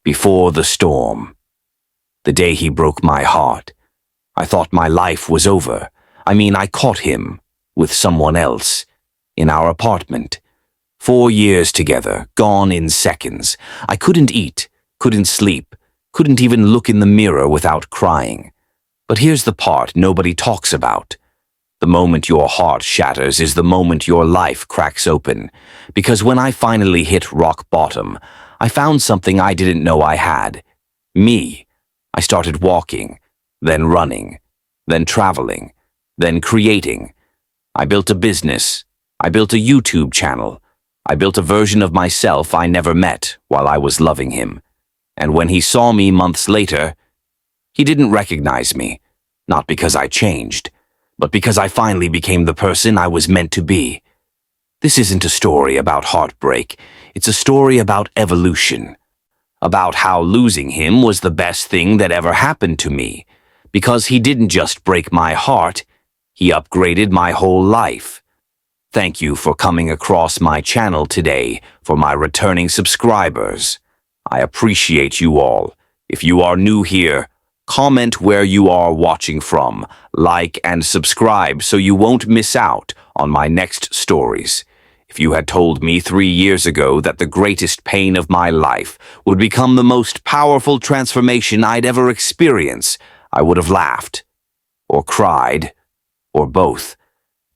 before the storm. The day he broke my heart, I thought my life was over. I caught him with someone else in our apartment. 4 years together, gone in seconds. I couldn't eat, couldn't sleep, couldn't even look in the mirror without crying. But here's the part nobody talks about. The moment your heart shatters is the moment your life cracks open. Because when I finally hit rock bottom, I found something I didn't know I had. Me. I started walking, then running, then traveling, then creating. I built a business. I built a YouTube channel. I built a version of myself I never met while I was loving him. And when he saw me months later, he didn't recognize me. Not because I changed, but because I finally became the person I was meant to be. This isn't a story about heartbreak. It's a story about evolution. About how losing him was the best thing that ever happened to me. Because he didn't just break my heart, he upgraded my whole life. Thank you for coming across my channel today, for my returning subscribers. I appreciate you all. If you are new here, comment where you are watching from, like and subscribe so you won't miss out on my next stories. If you had told me 3 years ago that the greatest pain of my life would become the most powerful transformation I'd ever experience, I would have laughed, or cried, or both.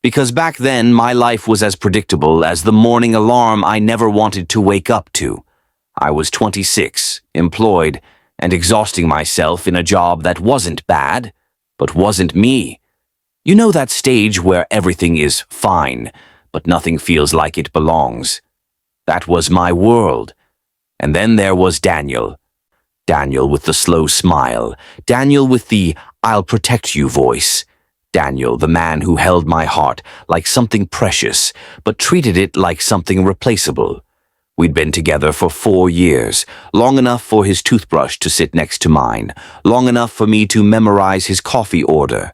Because back then, my life was as predictable as the morning alarm I never wanted to wake up to. I was 26, employed, and exhausting myself in a job that wasn't bad, but wasn't me. You know that stage where everything is fine, but nothing feels like it belongs. That was my world. And then there was Daniel. Daniel with the slow smile. Daniel with the "I'll protect you" voice. Daniel, the man who held my heart like something precious, but treated it like something replaceable. We'd been together for 4 years, long enough for his toothbrush to sit next to mine, long enough for me to memorize his coffee order,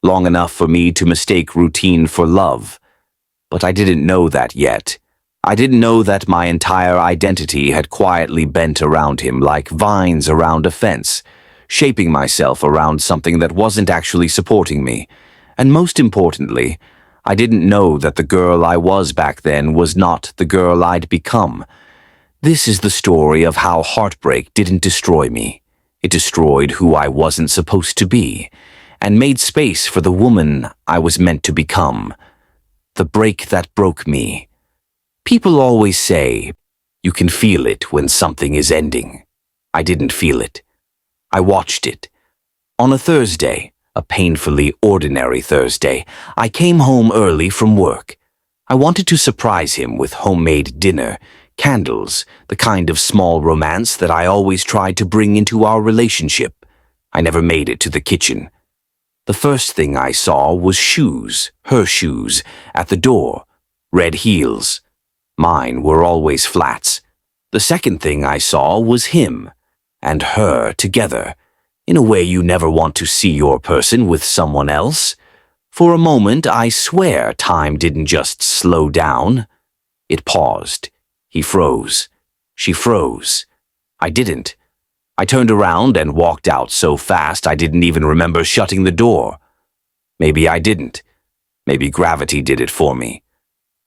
long enough for me to mistake routine for love. But I didn't know that yet. I didn't know that my entire identity had quietly bent around him like vines around a fence, shaping myself around something that wasn't actually supporting me. And most importantly, I didn't know that the girl I was back then was not the girl I'd become. This is the story of how heartbreak didn't destroy me. It destroyed who I wasn't supposed to be, and made space for the woman I was meant to become. The break that broke me. People always say, you can feel it when something is ending. I didn't feel it. I watched it. On a Thursday, a painfully ordinary Thursday, I came home early from work. I wanted to surprise him with homemade dinner, candles, the kind of small romance that I always tried to bring into our relationship. I never made it to the kitchen. The first thing I saw was shoes, her shoes, at the door, red heels. Mine were always flats. The second thing I saw was him and her together, in a way you never want to see your person with someone else. For a moment, I swear time didn't just slow down. It paused. He froze. She froze. I didn't. I turned around and walked out so fast I didn't even remember shutting the door. Maybe I didn't. Maybe gravity did it for me.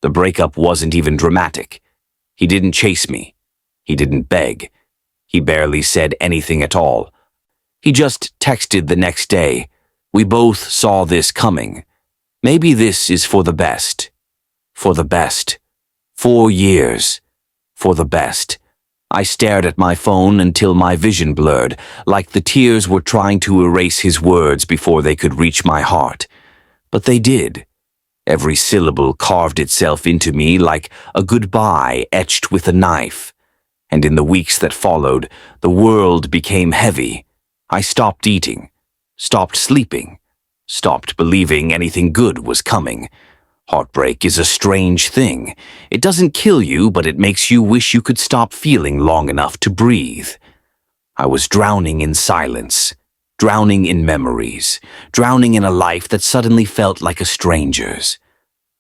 The breakup wasn't even dramatic. He didn't chase me. He didn't beg. He barely said anything at all. He just texted the next day. We both saw this coming. Maybe this is for the best. For the best. 4 years. For the best. I stared at my phone until my vision blurred, like the tears were trying to erase his words before they could reach my heart. But they did. Every syllable carved itself into me like a goodbye etched with a knife. And in the weeks that followed, the world became heavy. I stopped eating, stopped sleeping, stopped believing anything good was coming. Heartbreak is a strange thing. It doesn't kill you, but it makes you wish you could stop feeling long enough to breathe. I was drowning in silence, drowning in memories, drowning in a life that suddenly felt like a stranger's.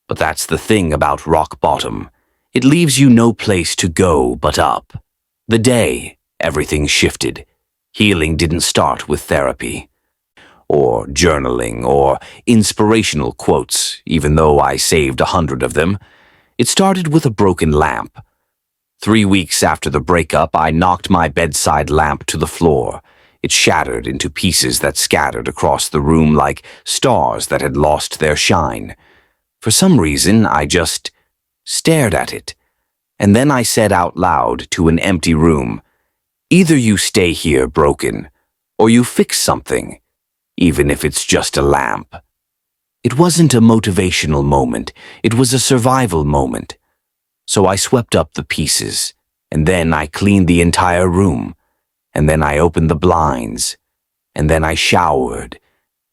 But that's the thing about rock bottom. It leaves you no place to go but up. The day everything shifted. Healing didn't start with therapy, or journaling, or inspirational quotes, even though I saved 100 of them. It started with a broken lamp. 3 weeks after the breakup, I knocked my bedside lamp to the floor. It shattered into pieces that scattered across the room like stars that had lost their shine. For some reason, I just stared at it. And then I said out loud to an empty room, "Either you stay here broken, or you fix something, even if it's just a lamp." It wasn't a motivational moment, it was a survival moment. So I swept up the pieces, and then I cleaned the entire room, and then I opened the blinds, and then I showered,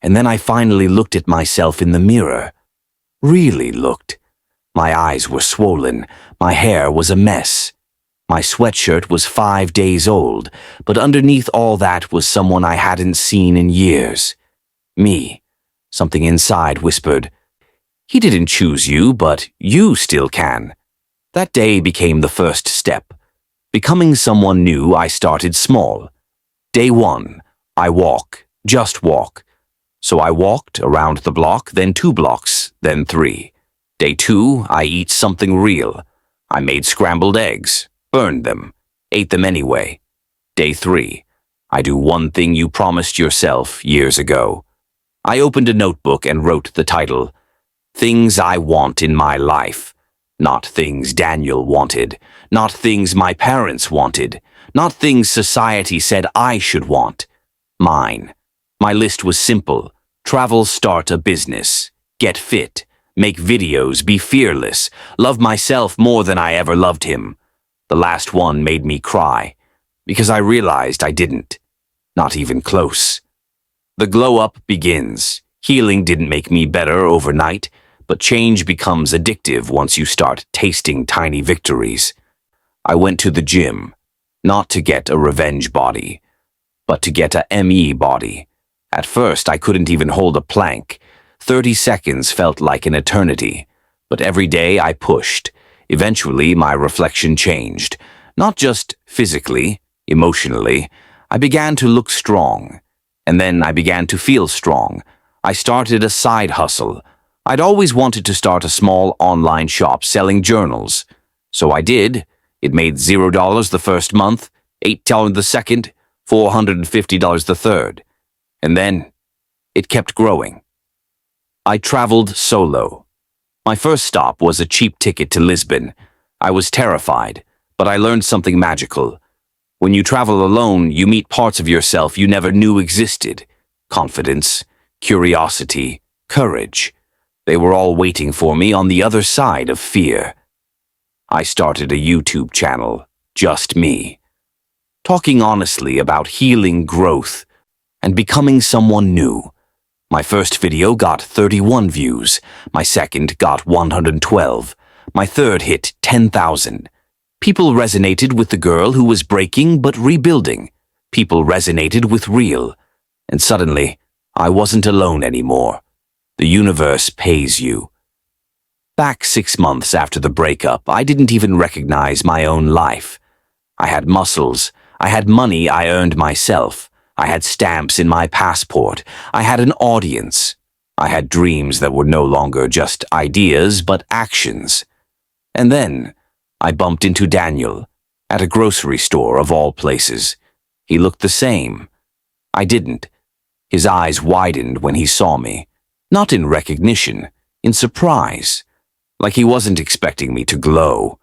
and then I finally looked at myself in the mirror. Really looked. My eyes were swollen, my hair was a mess. My sweatshirt was 5 days old, but underneath all that was someone I hadn't seen in years. Me. Something inside whispered, "He didn't choose you, but you still can." That day became the first step. Becoming someone new, I started small. Day 1, I walk, just walk. So I walked around the block, then 2 blocks, then 3. Day 2, I eat something real. I made scrambled eggs, burned them, ate them anyway. Day 3, I do one thing you promised yourself years ago. I opened a notebook and wrote the title, "Things I Want in My Life." Not things Daniel wanted, not things my parents wanted, not things society said I should want. Mine. My list was simple. Travel, start a business, get fit, make videos, be fearless, love myself more than I ever loved him. The last one made me cry, because I realized I didn't. Not even close. The glow-up begins. Healing didn't make me better overnight, but change becomes addictive once you start tasting tiny victories. I went to the gym, not to get a revenge body, but to get a ME body. At first, I couldn't even hold a plank. 30 seconds felt like an eternity. But every day I pushed. Eventually, my reflection changed. Not just physically, emotionally. I began to look strong. And then I began to feel strong. I started a side hustle. I'd always wanted to start a small online shop selling journals. So I did. It made $0 the first month, $8 the second, $450 the third. And then it kept growing. I traveled solo. My first stop was a cheap ticket to Lisbon. I was terrified, but I learned something magical. When you travel alone, you meet parts of yourself you never knew existed. Confidence, curiosity, courage. They were all waiting for me on the other side of fear. I started a YouTube channel, just me, talking honestly about healing, growth, and becoming someone new. My first video got 31 views, my second got 112, my third hit 10,000. People resonated with the girl who was breaking but rebuilding. People resonated with real. And suddenly, I wasn't alone anymore. The universe pays you. Back 6 months after the breakup, I didn't even recognize my own life. I had muscles. I had money I earned myself. I had stamps in my passport. I had an audience. I had dreams that were no longer just ideas, but actions. And then I bumped into Daniel at a grocery store of all places. He looked the same. I didn't. His eyes widened when he saw me. Not in recognition, in surprise. Like he wasn't expecting me to glow.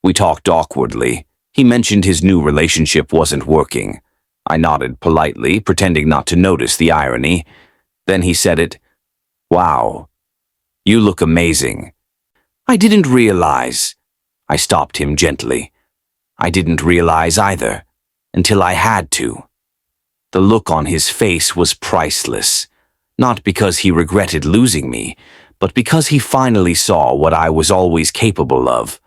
We talked awkwardly. He mentioned his new relationship wasn't working. I nodded politely, pretending not to notice the irony. Then he said it. "Wow, you look amazing." I didn't realize. I stopped him gently. I didn't realize either, until I had to. The look on his face was priceless. Not because he regretted losing me, but because he finally saw what I was always capable of.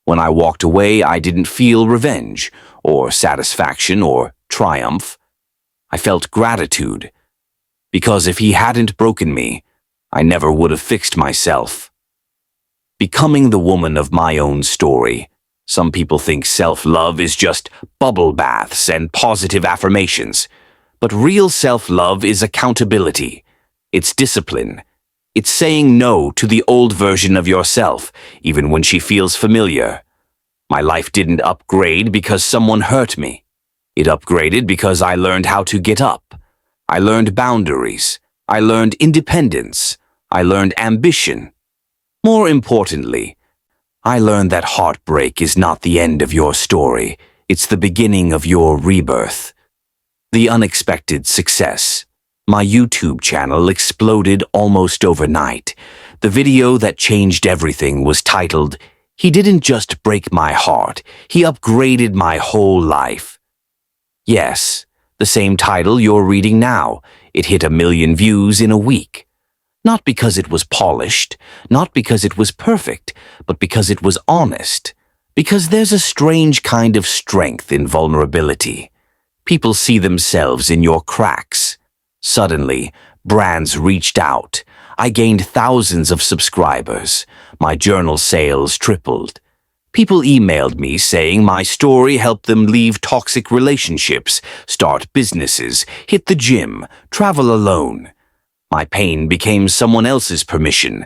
When I walked away, I didn't feel revenge, or satisfaction, or triumph. I felt gratitude. Because if he hadn't broken me, I never would have fixed myself. Becoming the woman of my own story. Some people think self-love is just bubble baths and positive affirmations. But real self-love is accountability. It's discipline. It's saying no to the old version of yourself, even when she feels familiar. My life didn't upgrade because someone hurt me. It upgraded because I learned how to get up. I learned boundaries. I learned independence. I learned ambition. More importantly, I learned that heartbreak is not the end of your story. It's the beginning of your rebirth. The unexpected success. My YouTube channel exploded almost overnight. The video that changed everything was titled, "He didn't just break my heart, he upgraded my whole life." Yes, the same title you're reading now. It hit 1 million views in a week. Not because it was polished, not because it was perfect, but because it was honest. Because there's a strange kind of strength in vulnerability. People see themselves in your cracks. Suddenly, brands reached out. I gained thousands of subscribers. My journal sales tripled. People emailed me saying my story helped them leave toxic relationships, start businesses, hit the gym, travel alone. My pain became someone else's permission,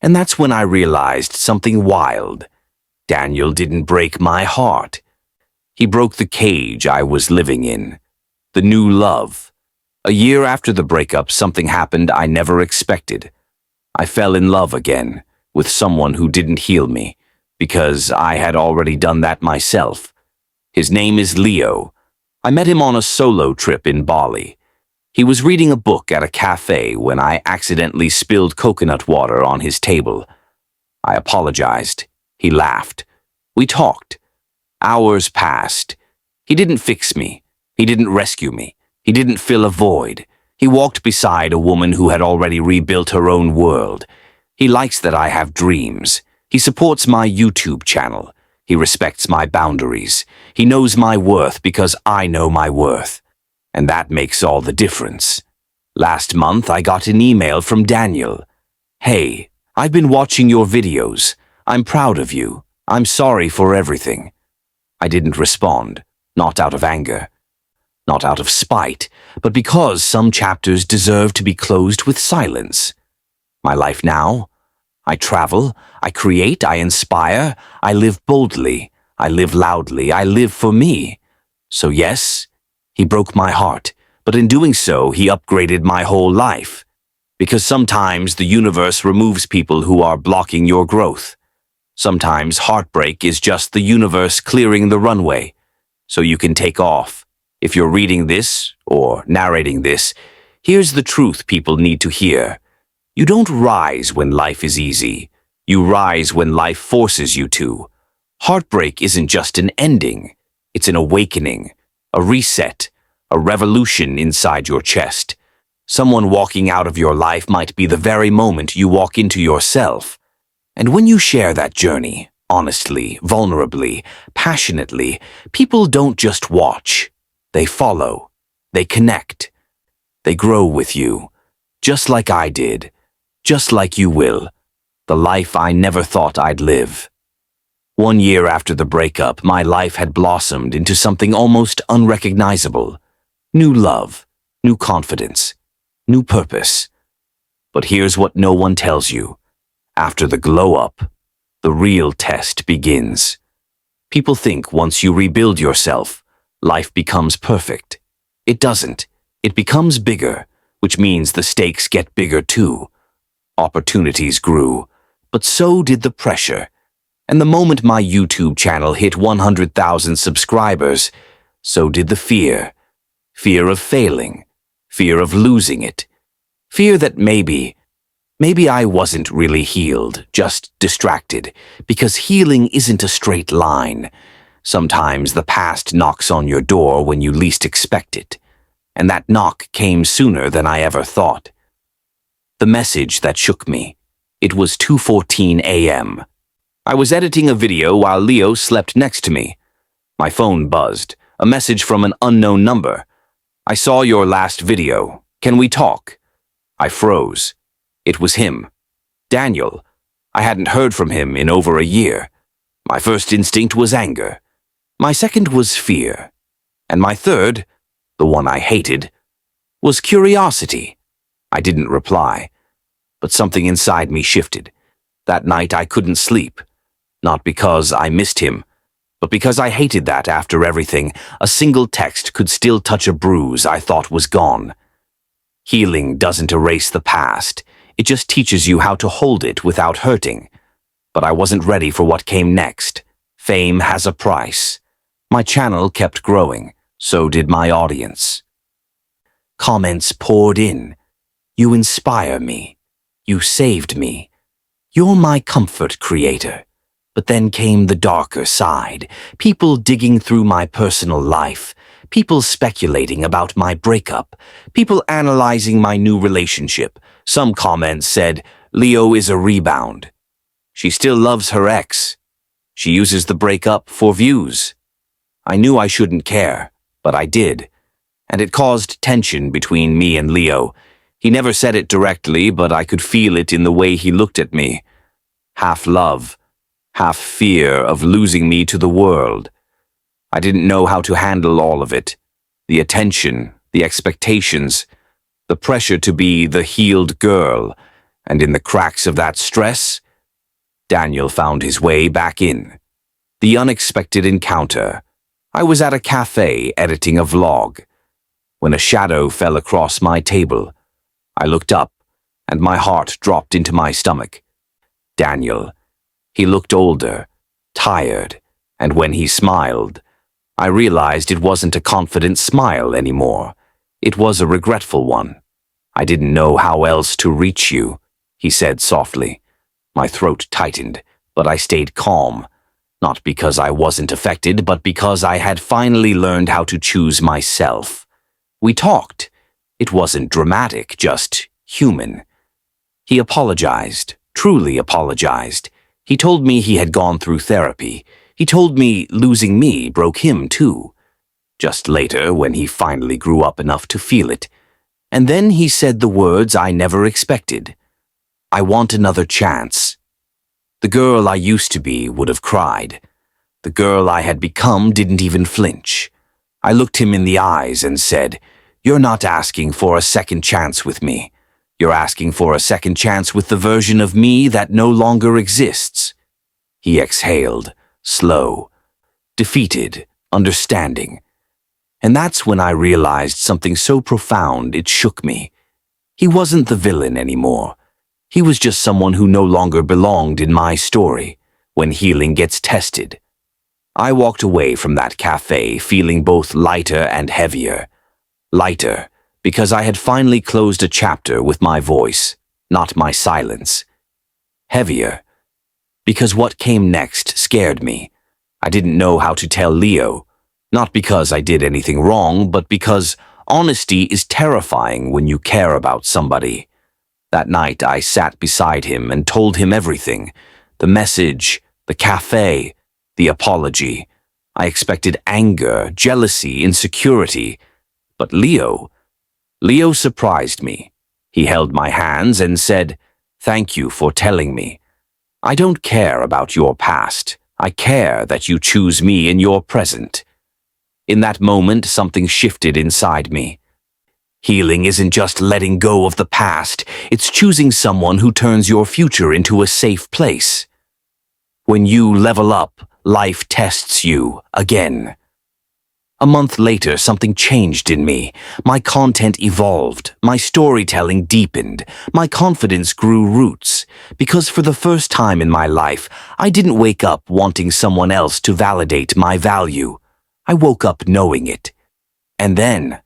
and that's when I realized something wild. Daniel didn't break my heart. He broke the cage I was living in. The new love. A year after the breakup, something happened I never expected. I fell in love again, with someone who didn't heal me, because I had already done that myself. His name is Leo. I met him on a solo trip in Bali. He was reading a book at a cafe when I accidentally spilled coconut water on his table. I apologized. He laughed. We talked. Hours passed. He didn't fix me. He didn't rescue me. He didn't fill a void. He walked beside a woman who had already rebuilt her own world. He likes that I have dreams. He supports my YouTube channel. He respects my boundaries. He knows my worth because I know my worth. And that makes all the difference. Last month, I got an email from Daniel. "Hey, I've been watching your videos. I'm proud of you. I'm sorry for everything." I didn't respond, not out of anger, not out of spite, but because some chapters deserve to be closed with silence. My life now? I travel, I create, I inspire, I live boldly, I live loudly, I live for me. So yes, he broke my heart, but in doing so, he upgraded my whole life. Because sometimes the universe removes people who are blocking your growth. Sometimes heartbreak is just the universe clearing the runway, so you can take off. If you're reading this, or narrating this, here's the truth people need to hear. You don't rise when life is easy. You rise when life forces you to. Heartbreak isn't just an ending. It's an awakening, a reset, a revolution inside your chest. Someone walking out of your life might be the very moment you walk into yourself. And when you share that journey, honestly, vulnerably, passionately, people don't just watch. They follow. They connect. They grow with you. Just like I did. Just like you will. The life I never thought I'd live. 1 year after the breakup, my life had blossomed into something almost unrecognizable. New love, new confidence, new purpose. But here's what no one tells you. After the glow-up, the real test begins. People think once you rebuild yourself, life becomes perfect. It doesn't. It becomes bigger, which means the stakes get bigger too. Opportunities grew, but so did the pressure. And the moment my YouTube channel hit 100,000 subscribers, so did the fear. Fear of failing. Fear of losing it. Fear that maybe I wasn't really healed, just distracted, because healing isn't a straight line. Sometimes the past knocks on your door when you least expect it. And that knock came sooner than I ever thought. The message that shook me. It was 2:14 a.m. I was editing a video while Leo slept next to me. My phone buzzed, a message from an unknown number. "I saw your last video. Can we talk?" I froze. It was him. Daniel. I hadn't heard from him in over a year. My first instinct was anger. My second was fear. And my third, the one I hated, was curiosity. I didn't reply, but something inside me shifted. That night I couldn't sleep, not because I missed him, but because I hated that after everything, a single text could still touch a bruise I thought was gone. Healing doesn't erase the past, it just teaches you how to hold it without hurting. But I wasn't ready for what came next. Fame has a price. My channel kept growing, so did my audience. Comments poured in. You inspire me. You saved me. You're my comfort creator. But then came the darker side. People digging through my personal life. People speculating about my breakup. People analyzing my new relationship. Some comments said, Leo is a rebound. She still loves her ex. She uses the breakup for views. I knew I shouldn't care, but I did. And it caused tension between me and Leo. He never said it directly, but I could feel it in the way he looked at me. Half love, half fear of losing me to the world. I didn't know how to handle all of it. The attention, the expectations, the pressure to be the healed girl. And in the cracks of that stress, Daniel found his way back in. The unexpected encounter. I was at a cafe editing a vlog, when a shadow fell across my table. I looked up, and my heart dropped into my stomach. Daniel. He looked older, tired, and when he smiled, I realized it wasn't a confident smile anymore. It was a regretful one. I didn't know how else to reach you, he said softly. My throat tightened, but I stayed calm. Not because I wasn't affected, but because I had finally learned how to choose myself. We talked. It wasn't dramatic, just human. He apologized, truly apologized. He told me he had gone through therapy. He told me losing me broke him too. Just later, when he finally grew up enough to feel it. And then he said the words I never expected. I want another chance. The girl I used to be would have cried. The girl I had become didn't even flinch. I looked him in the eyes and said, You're not asking for a second chance with me. You're asking for a second chance with the version of me that no longer exists. He exhaled, slow, defeated, understanding. And that's when I realized something so profound it shook me. He wasn't the villain anymore. He was just someone who no longer belonged in my story. When healing gets tested. I walked away from that cafe feeling both lighter and heavier. Lighter, because I had finally closed a chapter with my voice, not my silence. Heavier, because what came next scared me. I didn't know how to tell Leo, not because I did anything wrong, but because honesty is terrifying when you care about somebody. That night I sat beside him and told him everything. The message, the cafe, the apology. I expected anger, jealousy, insecurity. But Leo surprised me. He held my hands and said, Thank you for telling me. I don't care about your past. I care that you choose me in your present. In that moment, something shifted inside me. Healing isn't just letting go of the past. It's choosing someone who turns your future into a safe place. When you level up, life tests you again. A month later, something changed in me. My content evolved, my storytelling deepened, my confidence grew roots. Because for the first time in my life, I didn't wake up wanting someone else to validate my value. I woke up knowing it. And then,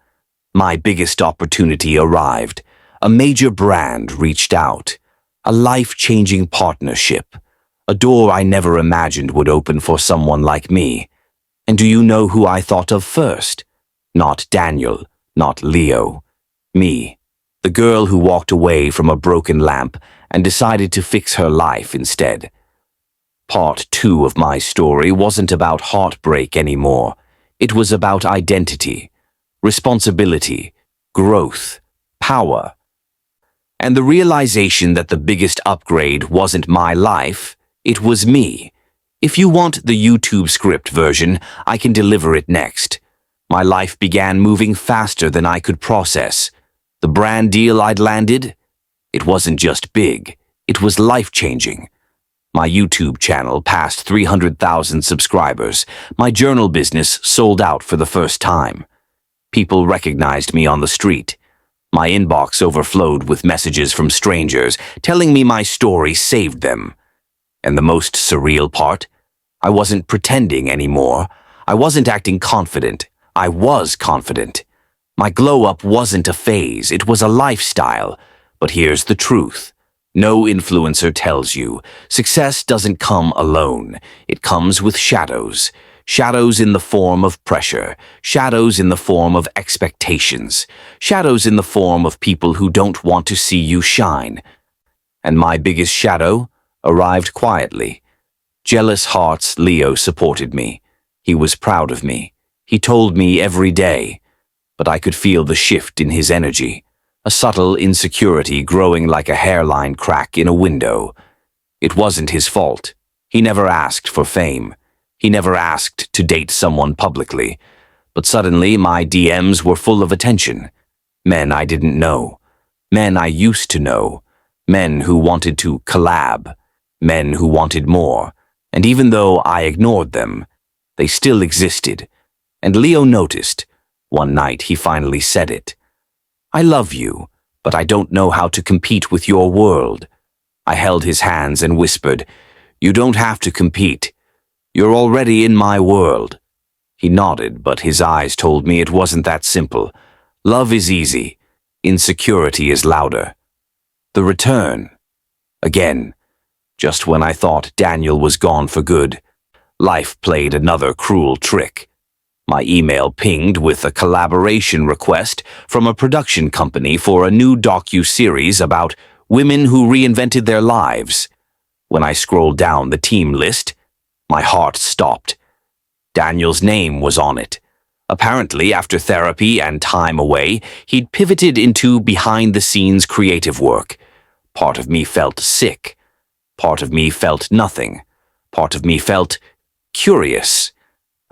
my biggest opportunity arrived. A major brand reached out. A life-changing partnership. A door I never imagined would open for someone like me. And do you know who I thought of first? Not Daniel, not Leo. Me, the girl who walked away from a broken lamp and decided to fix her life instead. Part 2 of my story wasn't about heartbreak anymore. It was about identity, responsibility, growth, power. And the realization that the biggest upgrade wasn't my life, it was me. If you want the YouTube script version, I can deliver it next. My life began moving faster than I could process. The brand deal I'd landed? It wasn't just big, it was life-changing. My YouTube channel passed 300,000 subscribers. My journal business sold out for the first time. People recognized me on the street. My inbox overflowed with messages from strangers telling me my story saved them. And the most surreal part? I wasn't pretending anymore. I wasn't acting confident. I was confident. My glow-up wasn't a phase, it was a lifestyle. But here's the truth. No influencer tells you. Success doesn't come alone. It comes with shadows. Shadows in the form of pressure. Shadows in the form of expectations. Shadows in the form of people who don't want to see you shine. And my biggest shadow arrived quietly. Jealous hearts Leo supported me. He was proud of me. He told me every day. But I could feel the shift in his energy. A subtle insecurity growing like a hairline crack in a window. It wasn't his fault. He never asked for fame. He never asked to date someone publicly. But suddenly my DMs were full of attention. Men I didn't know. Men I used to know. Men who wanted to collab. Men who wanted more. And even though I ignored them, they still existed. And Leo noticed. One night he finally said it. I love you, but I don't know how to compete with your world. I held his hands and whispered, You don't have to compete. You're already in my world. He nodded, but his eyes told me it wasn't that simple. Love is easy. Insecurity is louder. The return. Again. Just when I thought Daniel was gone for good, life played another cruel trick. My email pinged with a collaboration request from a production company for a new docu-series about women who reinvented their lives. When I scrolled down the team list, my heart stopped. Daniel's name was on it. Apparently, after therapy and time away, he'd pivoted into behind-the-scenes creative work. Part of me felt sick. Part of me felt nothing. Part of me felt curious.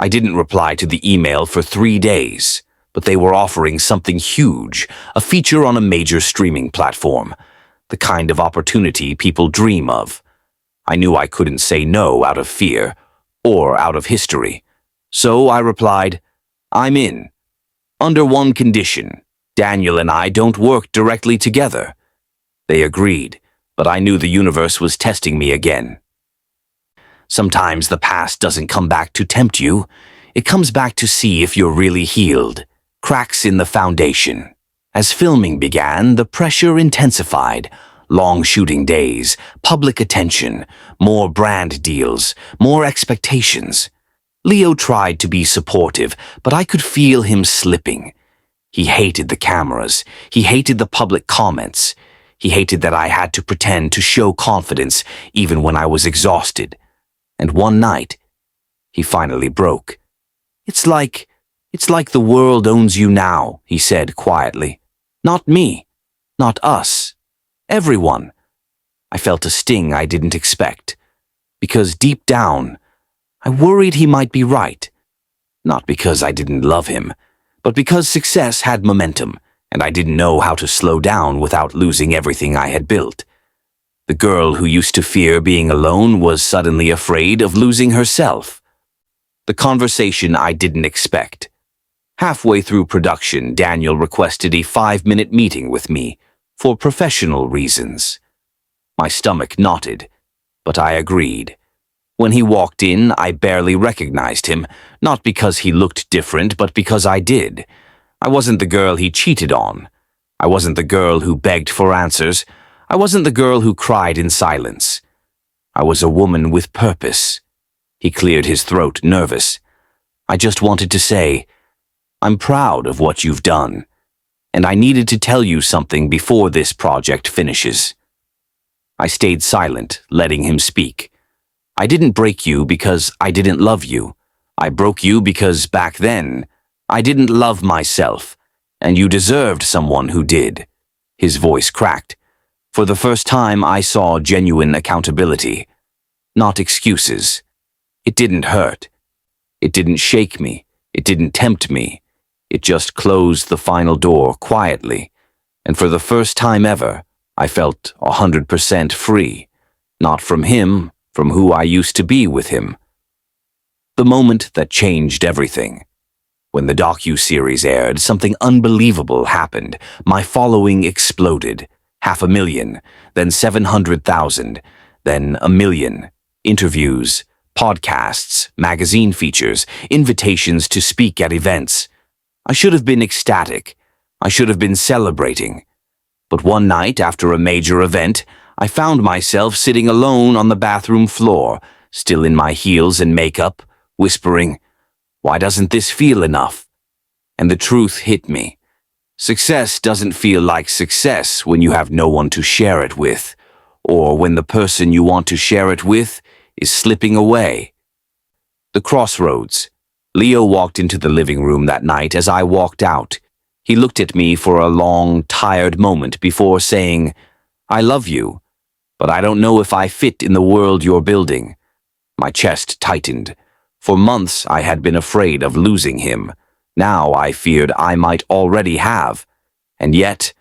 I didn't reply to the email for 3 days, but they were offering something huge, a feature on a major streaming platform, the kind of opportunity people dream of. I knew I couldn't say no out of fear, or out of history. So I replied, I'm in. Under one condition, Daniel and I don't work directly together. They agreed, but I knew the universe was testing me again. Sometimes the past doesn't come back to tempt you. It comes back to see if you're really healed. Cracks in the foundation. As filming began, the pressure intensified. Long shooting days, public attention, more brand deals, more expectations. Leo tried to be supportive, but I could feel him slipping. He hated the cameras. He hated the public comments. He hated that I had to pretend to show confidence even when I was exhausted. And one night, he finally broke. It's like the world owns you now, he said quietly. Not me. Not us. Everyone. I felt a sting I didn't expect. Because deep down, I worried he might be right. Not because I didn't love him, but because success had momentum, and I didn't know how to slow down without losing everything I had built. The girl who used to fear being alone was suddenly afraid of losing herself. The conversation I didn't expect. Halfway through production, Daniel requested a 5-minute meeting with me, for professional reasons. My stomach knotted, but I agreed. When he walked in, I barely recognized him, not because he looked different, but because I did. I wasn't the girl he cheated on. I wasn't the girl who begged for answers. I wasn't the girl who cried in silence. I was a woman with purpose. He cleared his throat, nervous. I just wanted to say, I'm proud of what you've done, and I needed to tell you something before this project finishes. I stayed silent, letting him speak. I didn't break you because I didn't love you. I broke you because back then, I didn't love myself, and you deserved someone who did. His voice cracked. For the first time, I saw genuine accountability. Not excuses. It didn't hurt. It didn't shake me. It didn't tempt me. It just closed the final door quietly, and for the first time ever, I felt 100% free. Not from him, from who I used to be with him. The moment that changed everything. When the docu-series aired, something unbelievable happened. My following exploded. 500,000, then 700,000, then 1,000,000. Interviews, podcasts, magazine features, invitations to speak at events. I should have been ecstatic. I should have been celebrating. But one night, after a major event, I found myself sitting alone on the bathroom floor, still in my heels and makeup, whispering, "Why doesn't this feel enough?" And the truth hit me. Success doesn't feel like success when you have no one to share it with, or when the person you want to share it with is slipping away. The crossroads. Leo walked into the living room that night as I walked out. He looked at me for a long, tired moment before saying, "I love you, but I don't know if I fit in the world you're building." My chest tightened. For months I had been afraid of losing him. Now I feared I might already have. And yet,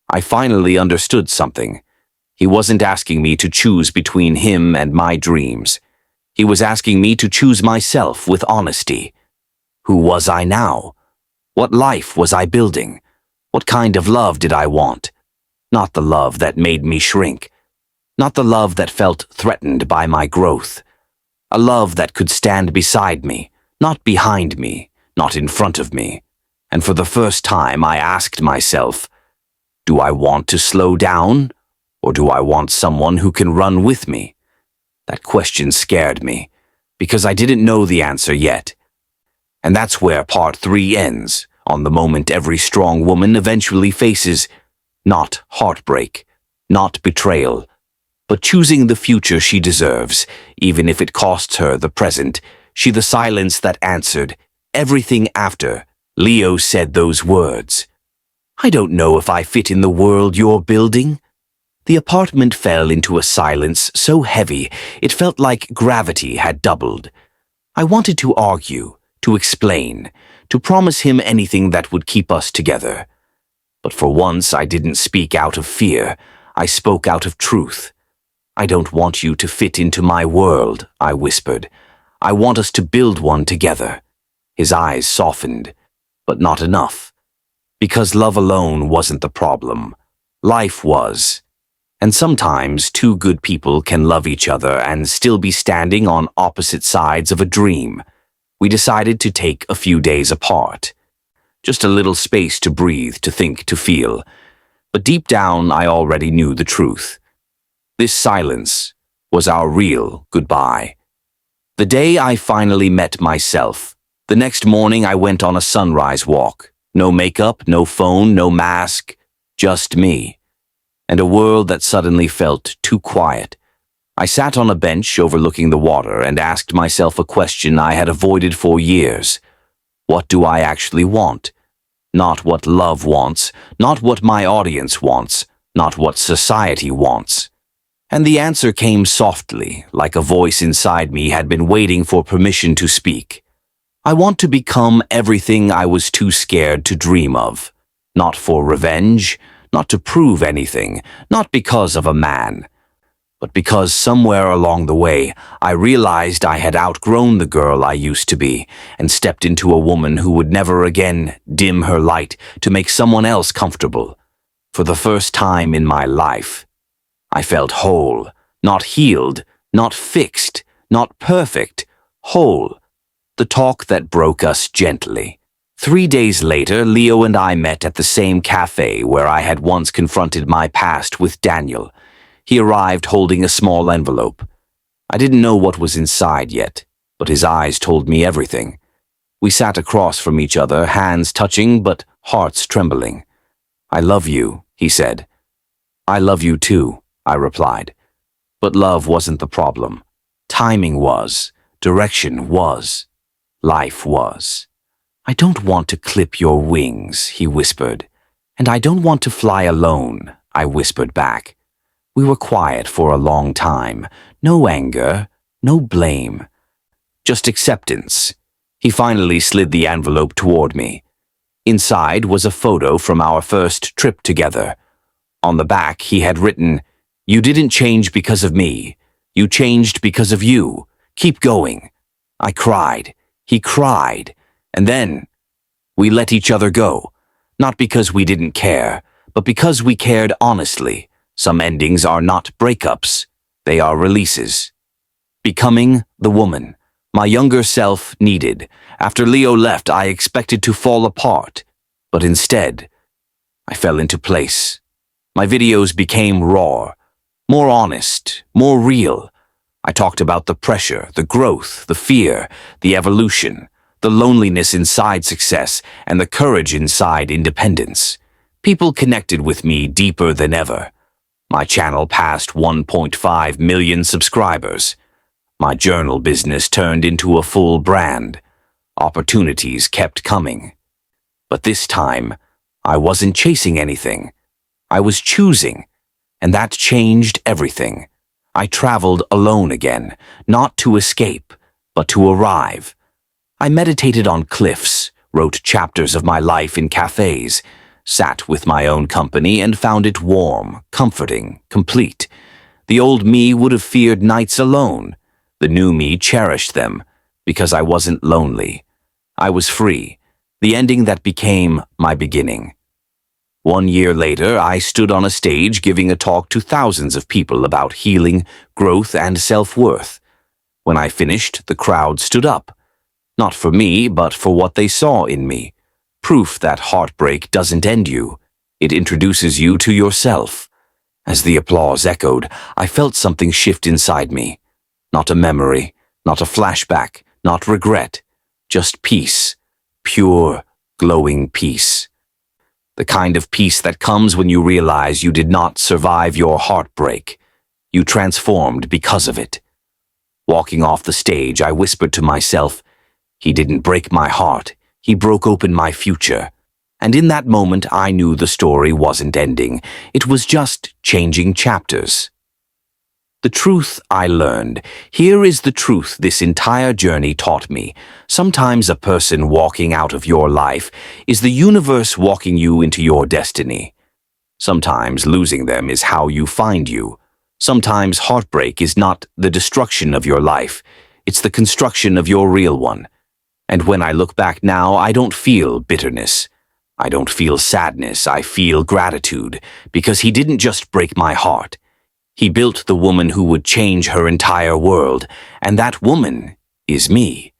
I finally understood something. He wasn't asking me to choose between him and my dreams. He was asking me to choose myself with honesty. Who was I now? What life was I building? What kind of love did I want? Not the love that made me shrink. Not the love that felt threatened by my growth. A love that could stand beside me, not behind me, not in front of me. And for the first time I asked myself, do I want to slow down, or do I want someone who can run with me? That question scared me, because I didn't know the answer yet. And that's where part 3 ends, on the moment every strong woman eventually faces, not heartbreak, not betrayal, but choosing the future she deserves, even if it costs her the present. She the silence that answered everything after Leo said those words. "I don't know if I fit in the world you're building." The apartment fell into a silence so heavy it felt like gravity had doubled. I wanted to argue, to explain, to promise him anything that would keep us together. But for once I didn't speak out of fear, I spoke out of truth. "I don't want you to fit into my world," I whispered. "I want us to build one together." His eyes softened, but not enough. Because love alone wasn't the problem. Life was. And sometimes 2 good people can love each other and still be standing on opposite sides of a dream. We decided to take a few days apart. Just a little space to breathe, to think, to feel. But deep down, I already knew the truth. This silence was our real goodbye. The day I finally met myself, the next morning I went on a sunrise walk. No makeup, no phone, no mask, just me. And a world that suddenly felt too quiet. I sat on a bench overlooking the water and asked myself a question I had avoided for years. What do I actually want? Not what love wants, not what my audience wants, not what society wants. And the answer came softly, like a voice inside me had been waiting for permission to speak. I want to become everything I was too scared to dream of. Not for revenge, not to prove anything, not because of a man, but because somewhere along the way I realized I had outgrown the girl I used to be and stepped into a woman who would never again dim her light to make someone else comfortable. For the first time in my life, I felt whole, not healed, not fixed, not perfect, whole. The talk that broke us gently. 3 days later, Leo and I met at the same cafe where I had once confronted my past with Daniel. He arrived holding a small envelope. I didn't know what was inside yet, but his eyes told me everything. We sat across from each other, hands touching but hearts trembling. "I love you," he said. "I love you too," I replied. But love wasn't the problem. Timing was. Direction was. Life was. "I don't want to clip your wings," he whispered. "And I don't want to fly alone," I whispered back. We were quiet for a long time. No anger, no blame. just acceptance. He finally slid the envelope toward me. Inside was a photo from our first trip together. On the back, he had written, "You didn't change because of me. You changed because of you. Keep going." I cried. He cried. And then we let each other go. Not because we didn't care, but because we cared honestly. Some endings are not breakups. They are releases. Becoming the woman my younger self needed. After Leo left, I expected to fall apart. But instead, I fell into place. My videos became raw, more honest, more real. I talked about the pressure, the growth, the fear, the evolution, the loneliness inside success, and the courage inside independence. People connected with me deeper than ever. My channel passed 1.5 million subscribers. My journal business turned into a full brand. Opportunities kept coming. But this time, I wasn't chasing anything. I was choosing, and that changed everything. I traveled alone again, not to escape, but to arrive. I meditated on cliffs, wrote chapters of my life in cafes, sat with my own company and found it warm, comforting, complete. The old me would have feared nights alone. The new me cherished them, because I wasn't lonely. I was free, the ending that became my beginning. 1 year later, I stood on a stage giving a talk to thousands of people about healing, growth, and self-worth. When I finished, the crowd stood up. Not for me, but for what they saw in me. Proof that heartbreak doesn't end you. It introduces you to yourself. As the applause echoed, I felt something shift inside me. Not a memory, not a flashback, not regret. Just peace. Pure, glowing peace. The kind of peace that comes when you realize you did not survive your heartbreak. You transformed because of it. Walking off the stage, I whispered to myself, "He didn't break my heart. He broke open my future." And in that moment, I knew the story wasn't ending. It was just changing chapters. The truth I learned. Here is the truth this entire journey taught me. Sometimes a person walking out of your life is the universe walking you into your destiny. Sometimes losing them is how you find you. Sometimes heartbreak is not the destruction of your life. It's the construction of your real one. And when I look back now, I don't feel bitterness. I don't feel sadness. I feel gratitude, because he didn't just break my heart. He built the woman who would change her entire world, and that woman is me.